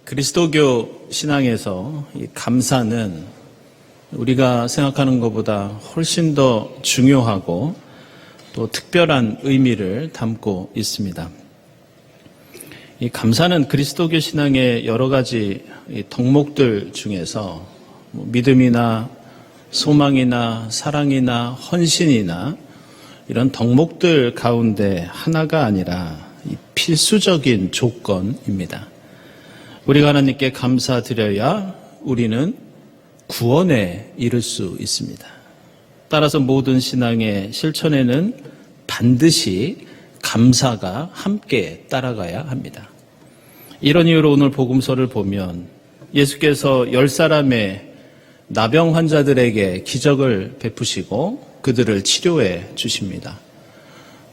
그리스도교 신앙에서 이 감사는 우리가 생각하는 것보다 훨씬 더 중요하고 또 특별한 의미를 담고 있습니다. 이 감사는 그리스도교 신앙의 여러 가지 덕목들 중에서 믿음이나 소망이나 사랑이나 헌신이나 이런 덕목들 가운데 하나가 아니라 필수적인 조건입니다. 우리가 하나님께 감사드려야 우리는 구원에 이를 수 있습니다. 따라서 모든 신앙의 실천에는 반드시 감사가 함께 따라가야 합니다. 이런 이유로 오늘 복음서를 보면 예수께서 10사람의 나병 환자들에게 기적을 베푸시고 그들을 치료해 주십니다.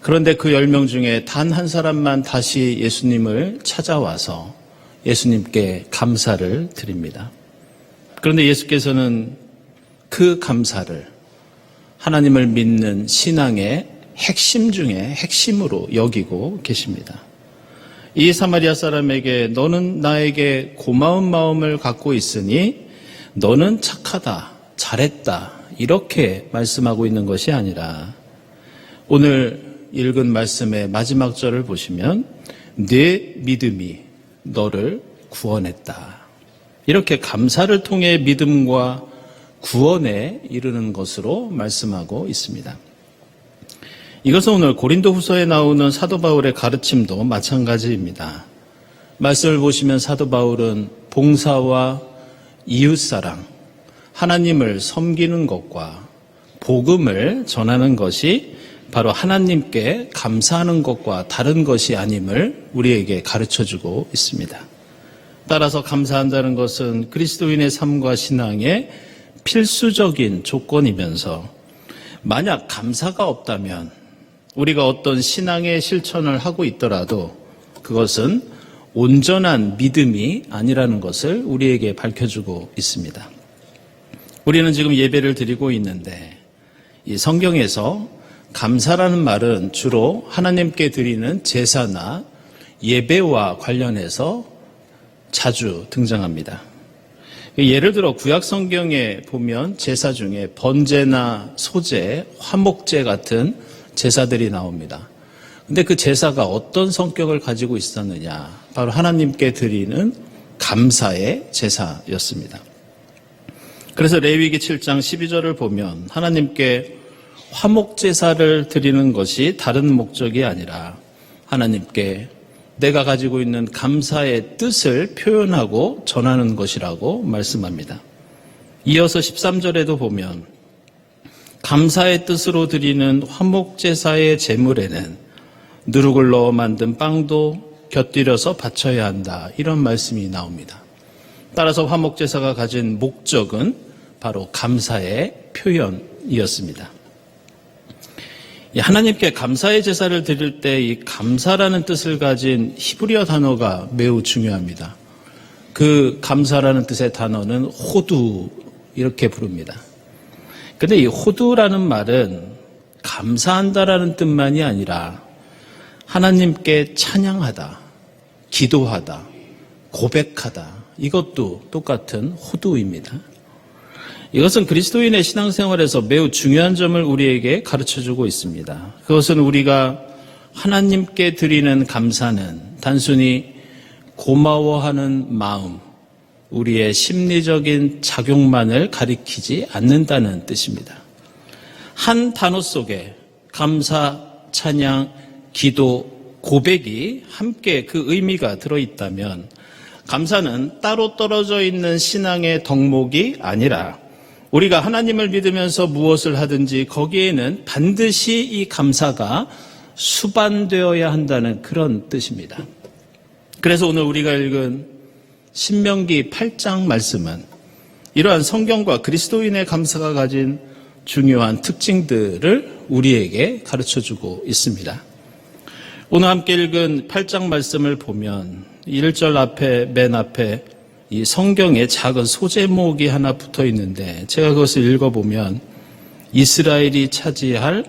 그런데 그 10명 중에 단 한 사람만 다시 예수님을 찾아와서 예수님께 감사를 드립니다. 그런데 예수께서는 그 감사를 하나님을 믿는 신앙의 핵심 중에 핵심으로 여기고 계십니다. 이 사마리아 사람에게 너는 나에게 고마운 마음을 갖고 있으니 너는 착하다, 잘했다 이렇게 말씀하고 있는 것이 아니라 오늘 읽은 말씀의 마지막 절을 보시면 내 믿음이 너를 구원했다. 이렇게 감사를 통해 믿음과 구원에 이르는 것으로 말씀하고 있습니다. 이것은 오늘 고린도후서에 나오는 사도 바울의 가르침도 마찬가지입니다. 말씀을 보시면 사도 바울은 봉사와 이웃사랑, 하나님을 섬기는 것과 복음을 전하는 것이 바로 하나님께 감사하는 것과 다른 것이 아님을 우리에게 가르쳐주고 있습니다. 따라서 감사한다는 것은 그리스도인의 삶과 신앙의 필수적인 조건이면서 만약 감사가 없다면 우리가 어떤 신앙의 실천을 하고 있더라도 그것은 온전한 믿음이 아니라는 것을 우리에게 밝혀주고 있습니다. 우리는 지금 예배를 드리고 있는데 이 성경에서 감사라는 말은 주로 하나님께 드리는 제사나 예배와 관련해서 자주 등장합니다. 예를 들어 구약 성경에 보면 제사 중에 번제나 소제, 화목제 같은 제사들이 나옵니다. 근데 그 제사가 어떤 성격을 가지고 있었느냐? 바로 하나님께 드리는 감사의 제사였습니다. 그래서 레위기 7장 12절을 보면 하나님께 화목제사를 드리는 것이 다른 목적이 아니라 하나님께 내가 가지고 있는 감사의 뜻을 표현하고 전하는 것이라고 말씀합니다. 이어서 13절에도 보면 감사의 뜻으로 드리는 화목제사의 제물에는 누룩을 넣어 만든 빵도 곁들여서 바쳐야 한다. 이런 말씀이 나옵니다. 따라서 화목제사가 가진 목적은 바로 감사의 표현이었습니다. 하나님께 감사의 제사를 드릴 때 이 감사라는 뜻을 가진 히브리어 단어가 매우 중요합니다. 그 감사라는 뜻의 단어는 호두 이렇게 부릅니다. 그런데 이 호두라는 말은 감사한다라는 뜻만이 아니라 하나님께 찬양하다, 기도하다, 고백하다 이것도 똑같은 호두입니다. 이것은 그리스도인의 신앙생활에서 매우 중요한 점을 우리에게 가르쳐주고 있습니다. 그것은 우리가 하나님께 드리는 감사는 단순히 고마워하는 마음, 우리의 심리적인 작용만을 가리키지 않는다는 뜻입니다. 한 단어 속에 감사, 찬양, 기도, 고백이 함께 그 의미가 들어있다면 감사는 따로 떨어져 있는 신앙의 덕목이 아니라 우리가 하나님을 믿으면서 무엇을 하든지 거기에는 반드시 이 감사가 수반되어야 한다는 그런 뜻입니다. 그래서 오늘 우리가 읽은 신명기 8장 말씀은 이러한 성경과 그리스도인의 감사가 가진 중요한 특징들을 우리에게 가르쳐주고 있습니다. 오늘 함께 읽은 8장 말씀을 보면 1절 앞에 맨 앞에 이 성경에 작은 소제목이 하나 붙어 있는데 제가 그것을 읽어보면 이스라엘이 차지할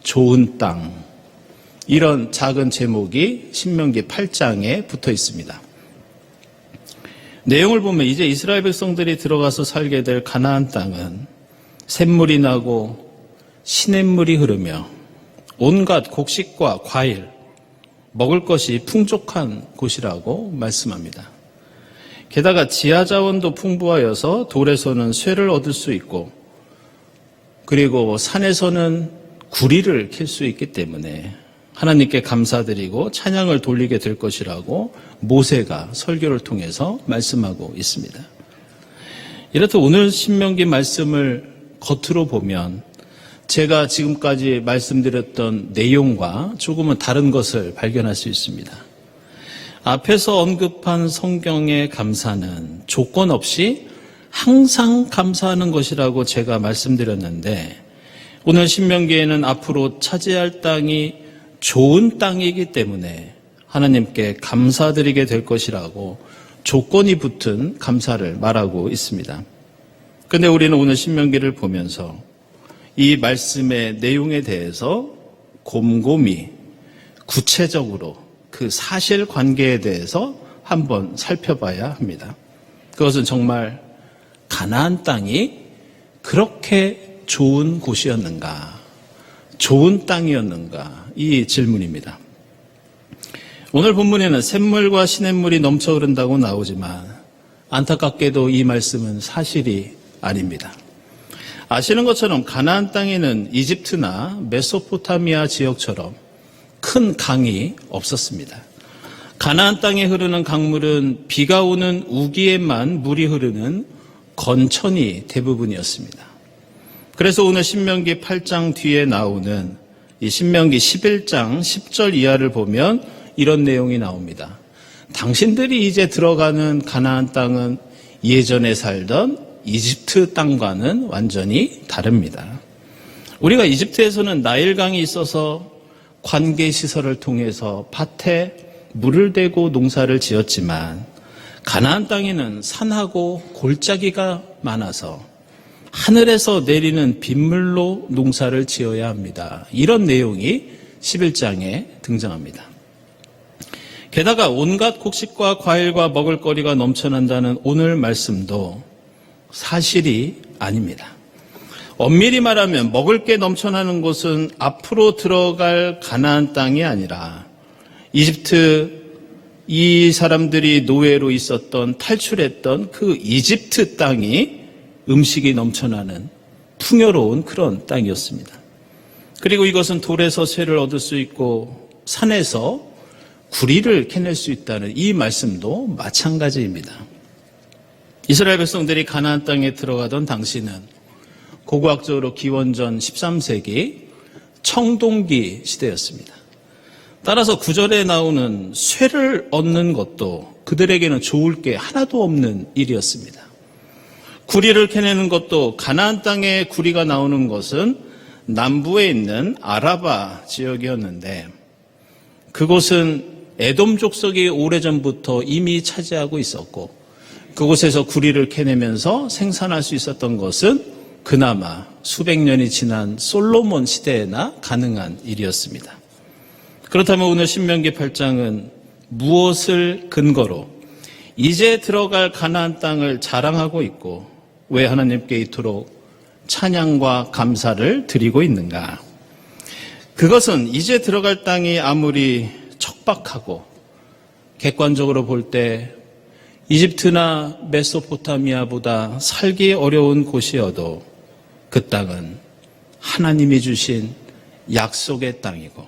좋은 땅 이런 작은 제목이 신명기 8장에 붙어 있습니다. 내용을 보면 이제 이스라엘 백성들이 들어가서 살게 될 가나안 땅은 샘물이 나고 시냇물이 흐르며 온갖 곡식과 과일, 먹을 것이 풍족한 곳이라고 말씀합니다. 게다가 지하 자원도 풍부하여서 돌에서는 쇠를 얻을 수 있고 그리고 산에서는 구리를 캘 수 있기 때문에 하나님께 감사드리고 찬양을 돌리게 될 것이라고 모세가 설교를 통해서 말씀하고 있습니다. 이렇듯 오늘 신명기 말씀을 겉으로 보면 제가 지금까지 말씀드렸던 내용과 조금은 다른 것을 발견할 수 있습니다. 앞에서 언급한 성경의 감사는 조건 없이 항상 감사하는 것이라고 제가 말씀드렸는데 오늘 신명기에는 앞으로 차지할 땅이 좋은 땅이기 때문에 하나님께 감사드리게 될 것이라고 조건이 붙은 감사를 말하고 있습니다. 그런데 우리는 오늘 신명기를 보면서 이 말씀의 내용에 대해서 곰곰이 구체적으로 그 사실관계에 대해서 한번 살펴봐야 합니다. 그것은 정말 가나안 땅이 그렇게 좋은 곳이었는가, 좋은 땅이었는가 이 질문입니다. 오늘 본문에는 샘물과 시냇물이 넘쳐 흐른다고 나오지만 안타깝게도 이 말씀은 사실이 아닙니다. 아시는 것처럼 가나안 땅에는 이집트나 메소포타미아 지역처럼 큰 강이 없었습니다. 가나안 땅에 흐르는 강물은 비가 오는 우기에만 물이 흐르는 건천이 대부분이었습니다. 그래서 오늘 신명기 8장 뒤에 나오는 이 신명기 11장 10절 이하를 보면 이런 내용이 나옵니다. 당신들이 이제 들어가는 가나안 땅은 예전에 살던 이집트 땅과는 완전히 다릅니다. 우리가 이집트에서는 나일강이 있어서 관계시설을 통해서 밭에 물을 대고 농사를 지었지만 가나안 땅에는 산하고 골짜기가 많아서 하늘에서 내리는 빗물로 농사를 지어야 합니다. 이런 내용이 11장에 등장합니다. 게다가 온갖 곡식과 과일과 먹을거리가 넘쳐난다는 오늘 말씀도 사실이 아닙니다. 엄밀히 말하면 먹을 게 넘쳐나는 곳은 앞으로 들어갈 가나안 땅이 아니라 이집트 이 사람들이 노예로 있었던 탈출했던 그 이집트 땅이 음식이 넘쳐나는 풍요로운 그런 땅이었습니다. 그리고 이것은 돌에서 쇠를 얻을 수 있고 산에서 구리를 캐낼 수 있다는 이 말씀도 마찬가지입니다. 이스라엘 백성들이 가나안 땅에 들어가던 당시는 고고학적으로 기원전 13세기 청동기 시대였습니다. 따라서 구절에 나오는 쇠를 얻는 것도 그들에게는 좋을 게 하나도 없는 일이었습니다. 구리를 캐내는 것도 가나안 땅에 구리가 나오는 것은 남부에 있는 아라바 지역이었는데 그곳은 에돔 족속이 오래전부터 이미 차지하고 있었고 그곳에서 구리를 캐내면서 생산할 수 있었던 것은 그나마 수백 년이 지난 솔로몬 시대에나 가능한 일이었습니다. 그렇다면 오늘 신명기 8장은 무엇을 근거로 이제 들어갈 가나안 땅을 자랑하고 있고 왜 하나님께 이토록 찬양과 감사를 드리고 있는가? 그것은 이제 들어갈 땅이 아무리 척박하고 객관적으로 볼 때 이집트나 메소포타미아보다 살기 어려운 곳이어도 그 땅은 하나님이 주신 약속의 땅이고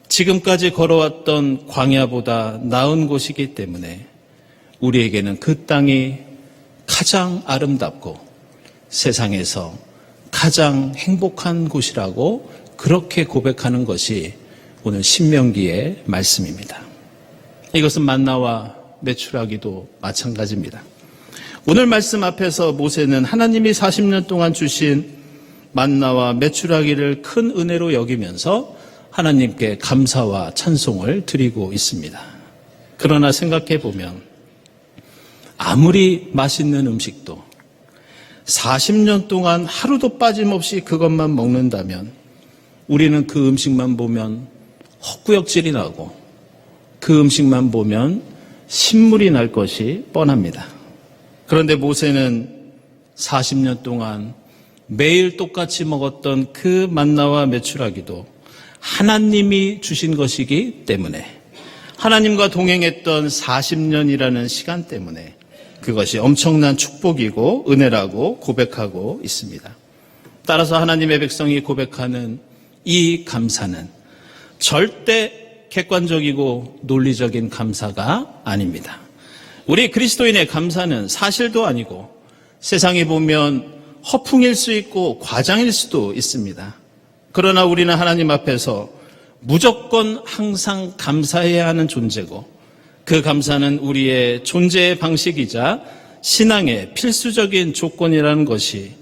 지금까지 걸어왔던 광야보다 나은 곳이기 때문에 우리에게는 그 땅이 가장 아름답고 세상에서 가장 행복한 곳이라고 그렇게 고백하는 것이 오늘 신명기의 말씀입니다. 이것은 만나와 메추라기도 마찬가지입니다. 오늘 말씀 앞에서 모세는 하나님이 40년 동안 주신 만나와 메추라기를 큰 은혜로 여기면서 하나님께 감사와 찬송을 드리고 있습니다. 그러나 생각해 보면 아무리 맛있는 음식도 40년 동안 하루도 빠짐없이 그것만 먹는다면 우리는 그 음식만 보면 헛구역질이 나고 그 음식만 보면 신물이 날 것이 뻔합니다. 그런데 모세는 40년 동안 매일 똑같이 먹었던 그 만나와 메추라기도 하나님이 주신 것이기 때문에, 하나님과 동행했던 40년이라는 시간 때문에 그것이 엄청난 축복이고 은혜라고 고백하고 있습니다. 따라서 하나님의 백성이 고백하는 이 감사는 절대 객관적이고 논리적인 감사가 아닙니다. 우리 그리스도인의 감사는 사실도 아니고 세상에 보면 허풍일 수 있고 과장일 수도 있습니다. 그러나 우리는 하나님 앞에서 무조건 항상 감사해야 하는 존재고, 그 감사는 우리의 존재의 방식이자 신앙의 필수적인 조건이라는 것이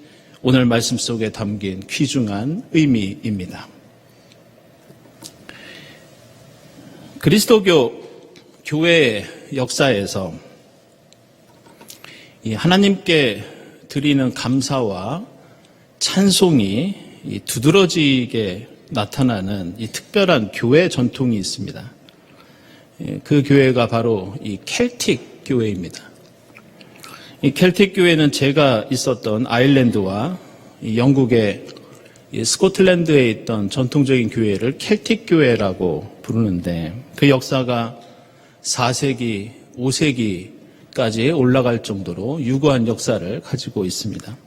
오늘 말씀 속에 담긴 귀중한 의미입니다. 그리스도교 교회의 역사에서 이 하나님께 드리는 감사와 찬송이 두드러지게 나타나는 이 특별한 교회 전통이 있습니다. 그 교회가 바로 이 켈틱 교회입니다. 이 켈틱 교회는 제가 있었던 아일랜드와 영국의 스코틀랜드에 있던 전통적인 교회를 켈틱 교회라고 부르는데, 그 역사가 4세기, 5세기까지 올라갈 정도로 유구한 역사를 가지고 있습니다.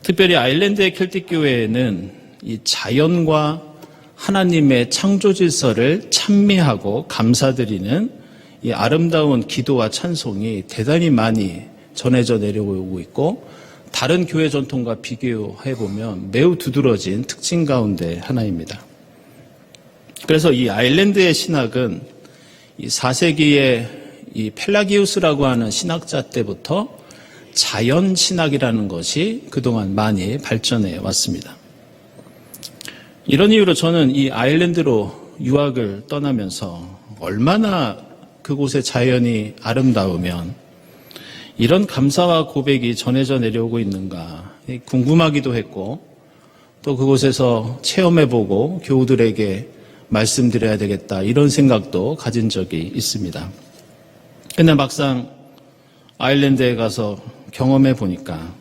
특별히 아일랜드의 켈틱 교회에는 이 자연과 하나님의 창조 질서를 찬미하고 감사드리는 이 아름다운 기도와 찬송이 대단히 많이 전해져 내려오고 있고, 다른 교회 전통과 비교해 보면 매우 두드러진 특징 가운데 하나입니다. 그래서 이 아일랜드의 신학은 이 4세기에 이 펠라기우스라고 하는 신학자 때부터 자연 신학이라는 것이 그동안 많이 발전해 왔습니다. 이런 이유로 저는 이 아일랜드로 유학을 떠나면서 얼마나 그곳의 자연이 아름다우면 이런 감사와 고백이 전해져 내려오고 있는가 궁금하기도 했고, 또 그곳에서 체험해보고 교우들에게 말씀드려야 되겠다 이런 생각도 가진 적이 있습니다. 근데 막상 아일랜드에 가서 경험해 보니까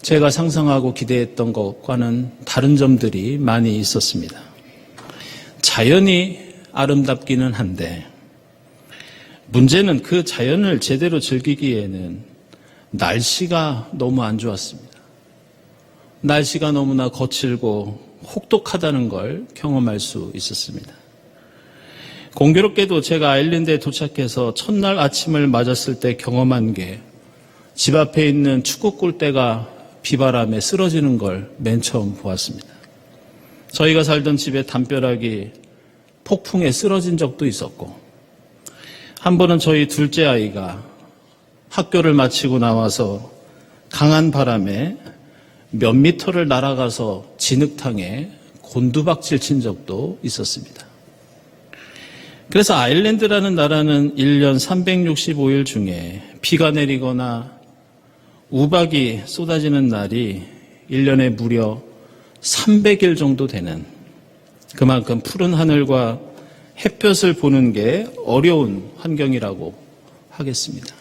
제가 상상하고 기대했던 것과는 다른 점들이 많이 있었습니다. 자연이 아름답기는 한데 문제는 그 자연을 제대로 즐기기에는 날씨가 너무 안 좋았습니다. 날씨가 너무나 거칠고 혹독하다는 걸 경험할 수 있었습니다. 공교롭게도 제가 아일랜드에 도착해서 첫날 아침을 맞았을 때 경험한 게 집 앞에 있는 축구 골대가 비바람에 쓰러지는 걸 맨 처음 보았습니다. 저희가 살던 집의 담벼락이 폭풍에 쓰러진 적도 있었고, 한 번은 저희 둘째 아이가 학교를 마치고 나와서 강한 바람에 몇 미터를 날아가서 진흙탕에 곤두박질 친 적도 있었습니다. 그래서 아일랜드라는 나라는 1년 365일 중에 비가 내리거나 우박이 쏟아지는 날이 1년에 무려 300일 정도 되는, 그만큼 푸른 하늘과 햇볕을 보는 게 어려운 환경이라고 하겠습니다.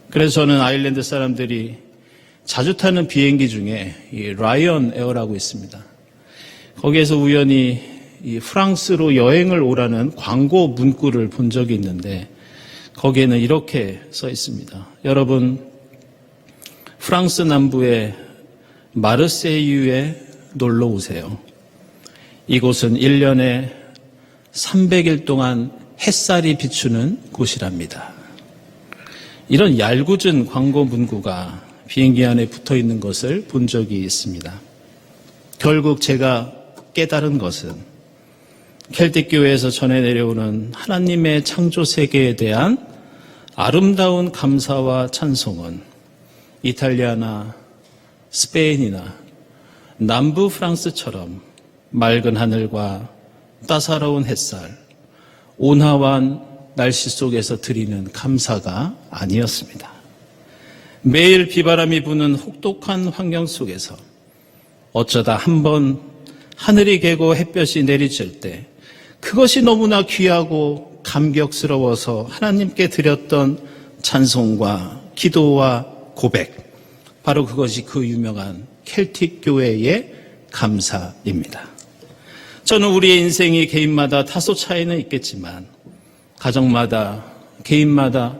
그래서 저는 아일랜드 사람들이 자주 타는 비행기 중에 이 라이언 에어라고 있습니다. 거기에서 우연히 이 프랑스로 여행을 오라는 광고 문구를 본 적이 있는데, 거기에는 이렇게 써 있습니다. 여러분, 프랑스 남부의 마르세유에 놀러 오세요. 이곳은 1년에 300일 동안 햇살이 비추는 곳이랍니다. 이런 얄궂은 광고 문구가 비행기 안에 붙어 있는 것을 본 적이 있습니다. 결국 제가 깨달은 것은 켈틱 교회에서 전해 내려오는 하나님의 창조 세계에 대한 아름다운 감사와 찬송은 이탈리아나 스페인이나 남부 프랑스처럼 맑은 하늘과 따사로운 햇살, 온화한 날씨 속에서 드리는 감사가 아니었습니다. 매일 비바람이 부는 혹독한 환경 속에서 어쩌다 한번 하늘이 개고 햇볕이 내리칠 때 그것이 너무나 귀하고 감격스러워서 하나님께 드렸던 찬송과 기도와 고백, 바로 그것이 그 유명한 켈틱 교회의 감사입니다. 저는 우리의 인생이 개인마다 다소 차이는 있겠지만 가정마다 개인마다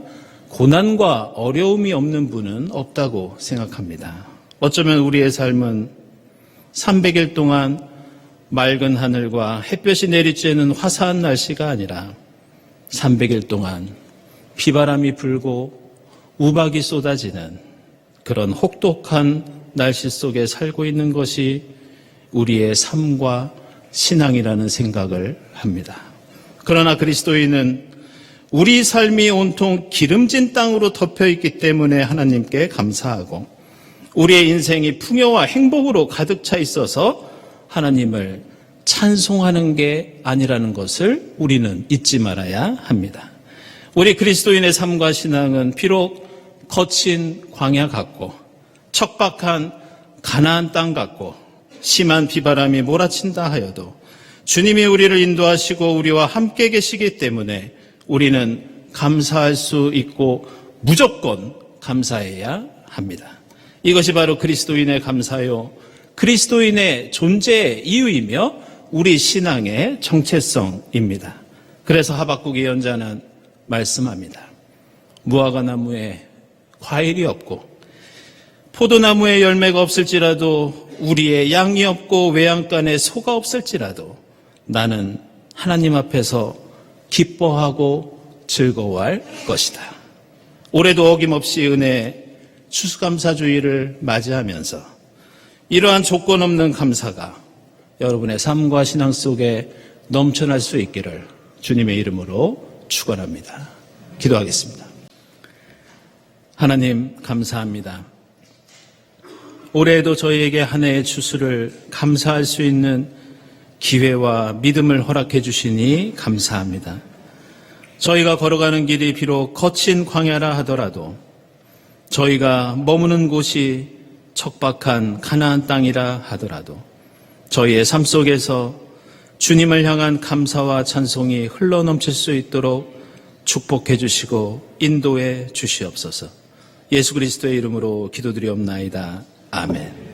고난과 어려움이 없는 분은 없다고 생각합니다. 어쩌면 우리의 삶은 300일 동안 맑은 하늘과 햇볕이 내리쬐는 화사한 날씨가 아니라 300일 동안 비바람이 불고 우박이 쏟아지는 그런 혹독한 날씨 속에 살고 있는 것이 우리의 삶과 신앙이라는 생각을 합니다. 그러나 그리스도인은 우리 삶이 온통 기름진 땅으로 덮여 있기 때문에 하나님께 감사하고 우리의 인생이 풍요와 행복으로 가득 차 있어서 하나님을 찬송하는 게 아니라는 것을 우리는 잊지 말아야 합니다. 우리 그리스도인의 삶과 신앙은 비록 거친 광야 같고 척박한 가나안 땅 같고 심한 비바람이 몰아친다 하여도 주님이 우리를 인도하시고 우리와 함께 계시기 때문에 우리는 감사할 수 있고 무조건 감사해야 합니다. 이것이 바로 그리스도인의 감사요, 그리스도인의 존재의 이유이며 우리 신앙의 정체성입니다. 그래서 하박국 예언자는 말씀합니다. 무화과 나무에 과일이 없고 포도나무에 열매가 없을지라도 우리의 양이 없고 외양간에 소가 없을지라도 나는 하나님 앞에서 기뻐하고 즐거워할 것이다. 올해도 어김없이 은혜 추수감사주의를 맞이하면서 이러한 조건 없는 감사가 여러분의 삶과 신앙 속에 넘쳐날 수 있기를 주님의 이름으로 축원합니다. 기도하겠습니다. 하나님 감사합니다. 올해에도 저희에게 한 해의 추수를 감사할 수 있는 기회와 믿음을 허락해 주시니 감사합니다. 저희가 걸어가는 길이 비록 거친 광야라 하더라도 저희가 머무는 곳이 척박한 가나안 땅이라 하더라도 저희의 삶 속에서 주님을 향한 감사와 찬송이 흘러넘칠 수 있도록 축복해 주시고 인도해 주시옵소서. 예수 그리스도의 이름으로 기도드리옵나이다. 아멘.